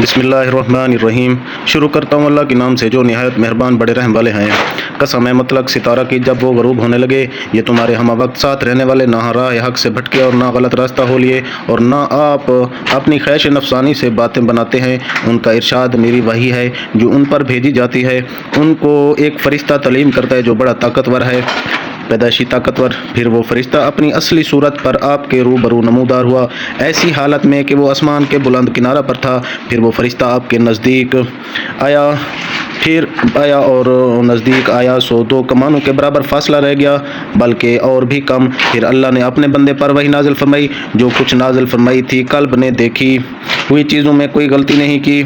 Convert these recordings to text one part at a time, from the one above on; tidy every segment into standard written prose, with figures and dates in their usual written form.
بسم اللہ الرحمن الرحیم۔ شروع کرتا ہوں اللہ کے نام سے جو نہایت مہربان بڑے رحم والے ہیں۔ قسم ہے مطلق ستارہ کی جب وہ غروب ہونے لگے، یہ تمہارے ہم وقت ساتھ رہنے والے نہ راہ حق سے بھٹکے اور نہ غلط راستہ ہو لیے اور نہ آپ اپنی خواہش نفسانی سے باتیں بناتے ہیں۔ ان کا ارشاد میری وحی ہے جو ان پر بھیجی جاتی ہے۔ ان کو ایک فرشتہ تعلیم کرتا ہے جو بڑا طاقتور ہے، پیدائشی طاقتور۔ پھر وہ فرشتہ اپنی اصلی صورت پر آپ کے روبرو نمودار ہوا، ایسی حالت میں کہ وہ آسمان کے بلند کنارہ پر تھا۔ پھر وہ فرشتہ آپ کے نزدیک اور نزدیک آیا سو 2 کمانوں کے برابر فاصلہ رہ گیا، بلکہ اور بھی کم۔ پھر اللہ نے اپنے بندے پر وحی نازل فرمائی، جو کچھ نازل فرمائی تھی قلب نے دیکھی ہوئی چیزوں میں کوئی غلطی نہیں کی،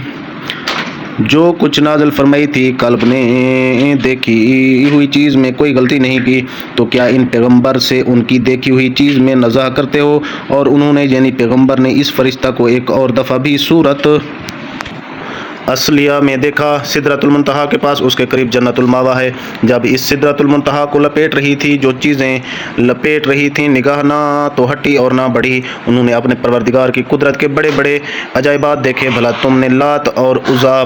جو کچھ نازل فرمائی تھی قلب نے دیکھی ہوئی چیز میں کوئی غلطی نہیں کی۔ تو کیا ان پیغمبر سے ان کی دیکھی ہوئی چیز میں نزاع کرتے ہو؟ اور انہوں نے یعنی پیغمبر نے اس فرشتہ کو ایک اور دفعہ بھی صورت اصلیہ میں دیکھا۔ سدرۃ المنتہا کے پاس اس کے قریب جنت الماوا ہے۔ جب اس سدرۃ المنتہا کو لپیٹ رہی تھی جو چیزیں لپیٹ رہی تھیں، نگاہ نہ تو ہٹی اور نہ بڑھی۔ انہوں نے اپنے پروردگار کی قدرت کے بڑے بڑے عجائبات دیکھے۔ بھلا تم نے لات اور عزا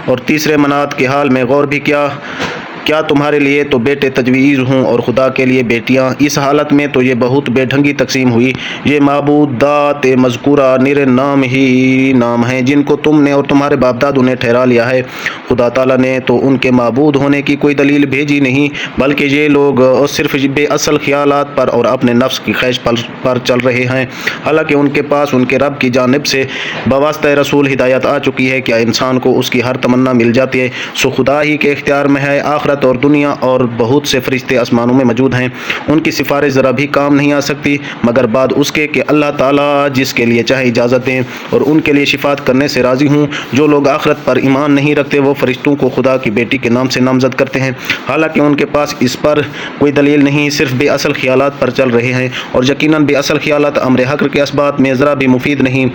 اور تیسرے منات کے حال میں غور بھی کیا تمہارے لیے تو بیٹے تجویز ہوں اور خدا کے لیے بیٹیاں؟ اس حالت میں تو یہ بہت بے ڈھنگی تقسیم ہوئی۔ یہ معبودات مذکورہ نرے نام ہی نام ہیں جن کو تم نے اور تمہارے باپ دادوں نے ٹھہرا لیا ہے۔ خدا تعالیٰ نے تو ان کے معبود ہونے کی کوئی دلیل بھیجی نہیں، بلکہ یہ لوگ صرف بے اصل خیالات پر اور اپنے نفس کی خواہش پر چل رہے ہیں، حالانکہ ان کے پاس ان کے رب کی جانب سے بواسطہ رسول ہدایت آ چکی ہے۔ کیا انسان کو اس کی ہر تمنا مل جاتی ہے؟ سو خدا ہی کے اختیار میں ہے آخرت اور دنیا، اور بہت سے فرشتے آسمانوں میں موجود ہیں۔ ان کی سفارش ذرا بھی کام نہیں آ سکتی مگر بعد اس کے کہ اللہ تعالیٰ جس کے لیے چاہے اجازت دیں، اور ان کے لیے شفاعت کرنے سے راضی ہوں۔ جو لوگ آخرت پر ایمان نہیں رکھتے وہ فرشتوں کو خدا کی بیٹی کے نام سے نامزد کرتے ہیں، حالانکہ ان کے پاس اس پر کوئی دلیل نہیں، صرف بے اصل خیالات پر چل رہے ہیں، اور یقیناً بے اصل خیالات امر حق کے اسبات میں ذرا بھی مفید نہیں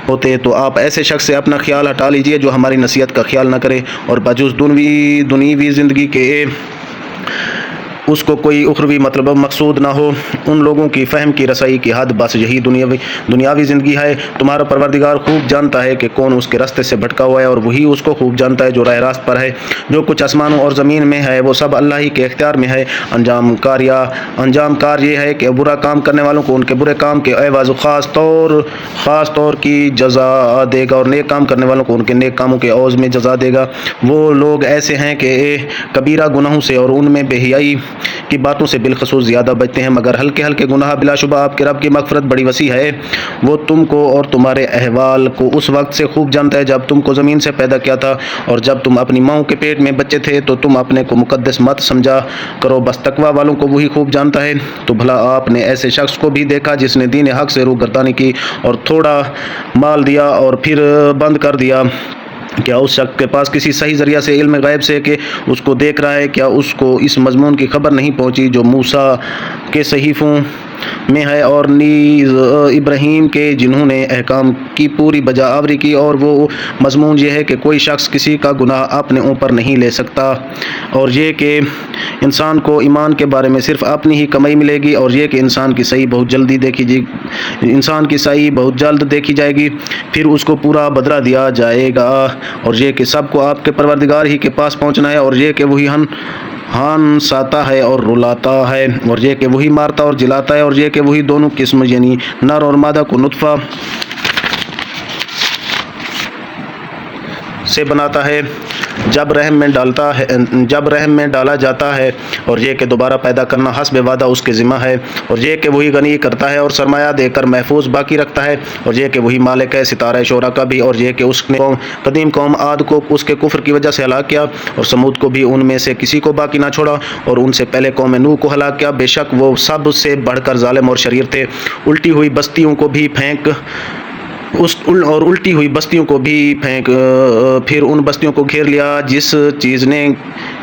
ہوتے۔ تو آپ ایسے شخص سے اپنا خیال ہٹا لیجئے جو ہماری نصیحت کا خیال نہ کرے اور بجز دنیوی زندگی کے اس کو کوئی اخروی مطلب مقصود نہ ہو۔ ان لوگوں کی فہم کی رسائی کی حد بس یہی دنیاوی زندگی ہے۔ تمہارا پروردگار خوب جانتا ہے کہ کون اس کے راستے سے بھٹکا ہوا ہے، اور وہی اس کو خوب جانتا ہے جو راہ راست پر ہے۔ جو کچھ آسمانوں اور زمین میں ہے وہ سب اللہ ہی کے اختیار میں ہے۔ انجام کار یہ ہے کہ برا کام کرنے والوں کو ان کے برے کام کے عوض خاص طور کی جزا دے گا، اور نیک کام کرنے والوں کو ان کے نیک کاموں کے عوض میں جزا دے گا۔ وہ لوگ ایسے ہیں کہ کبیرہ گناہوں سے اور ان میں بے حیائی کی باتوں سے بالخصوص زیادہ بچتے ہیں، مگر ہلکے ہلکے گناہ بلا شبہ آپ کے رب کی مغفرت بڑی وسیع ہے۔ وہ تم کو اور تمہارے احوال کو اس وقت سے خوب جانتا ہے جب تم کو زمین سے پیدا کیا تھا، اور جب تم اپنی ماؤں کے پیٹ میں بچے تھے تو تم اپنے کو مقدس مت سمجھا کرو، بس تقوی والوں کو وہی خوب جانتا ہے۔ تو بھلا آپ نے ایسے شخص کو بھی دیکھا جس نے دین حق سے روگردانی کی اور تھوڑا مال دیا اور پھر بند کر دیا؟ کیا اس شخص کے پاس کسی صحیح ذریعہ سے علم غیب سے کہ اس کو دیکھ رہا ہے؟ کیا اس کو اس مضمون کی خبر نہیں پہنچی جو موسیٰ کے صحیفوں میں ہے، اور نیز ابراہیم کے جنہوں نے احکام کی پوری بجا آوری کی؟ اور وہ مضمون یہ ہے کہ کوئی شخص کسی کا گناہ اپنے اوپر نہیں لے سکتا، اور یہ کہ انسان کو ایمان کے بارے میں صرف اپنی ہی کمائی ملے گی، اور یہ کہ انسان کی صحیح بہت جلد دیکھی جائے گی، پھر اس کو پورا بدلہ دیا جائے گا، اور یہ کہ سب کو آپ کے پروردگار ہی کے پاس پہنچنا ہے، اور یہ کہ وہی ہنساتا ہے اور رلاتا ہے، اور یہ کہ وہی مارتا اور جلاتا ہے، اور یہ کہ وہی دونوں قسم یعنی نر اور مادہ کو نطفہ سے بناتا ہے جب رحم میں ڈالا جاتا ہے، اور یہ کہ دوبارہ پیدا کرنا حسب وعدہ اس کے ذمہ ہے، اور یہ کہ وہی غنی کرتا ہے اور سرمایہ دے کر محفوظ باقی رکھتا ہے، اور یہ کہ وہی مالک ہے ستارہ شعراء کا بھی، اور یہ کہ اس نے قدیم قوم عاد کو اس کے کفر کی وجہ سے ہلاک کیا، اور سمود کو بھی ان میں سے کسی کو باقی نہ چھوڑا، اور ان سے پہلے قوم نوح کو ہلاک کیا۔ بے شک وہ سب سے بڑھ کر ظالم اور شریر تھے۔ الٹی ہوئی بستیوں کو بھی پھر ان بستیوں کو گھیر لیا جس چیز نے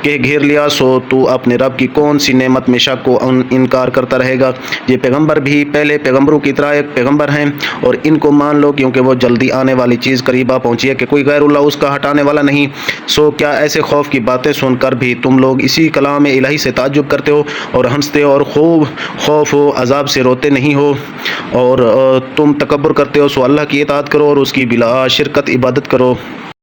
کہ گھیر لیا سو تو اپنے رب کی کون سی نعمت میں شک و انکار کرتا رہے گا۔ یہ پیغمبر بھی پہلے پیغمبروں کی طرح ایک پیغمبر ہیں اور ان کو مان لو کیونکہ وہ جلدی آنے والی چیز قریب آ پہنچی ہے کہ کوئی غیر اللہ اس کا ہٹانے والا نہیں۔ سو کیا ایسے خوف کی باتیں سن کر بھی تم لوگ اسی کلام الہی سے تعجب کرتے ہو اور ہنستے ہو اور خوب خوف و عذاب سے روتے نہیں ہو اور تم تکبر کرتے ہو؟ سو اللہ کی اطاعت کرو اور اس کی بلا شرکت عبادت کرو۔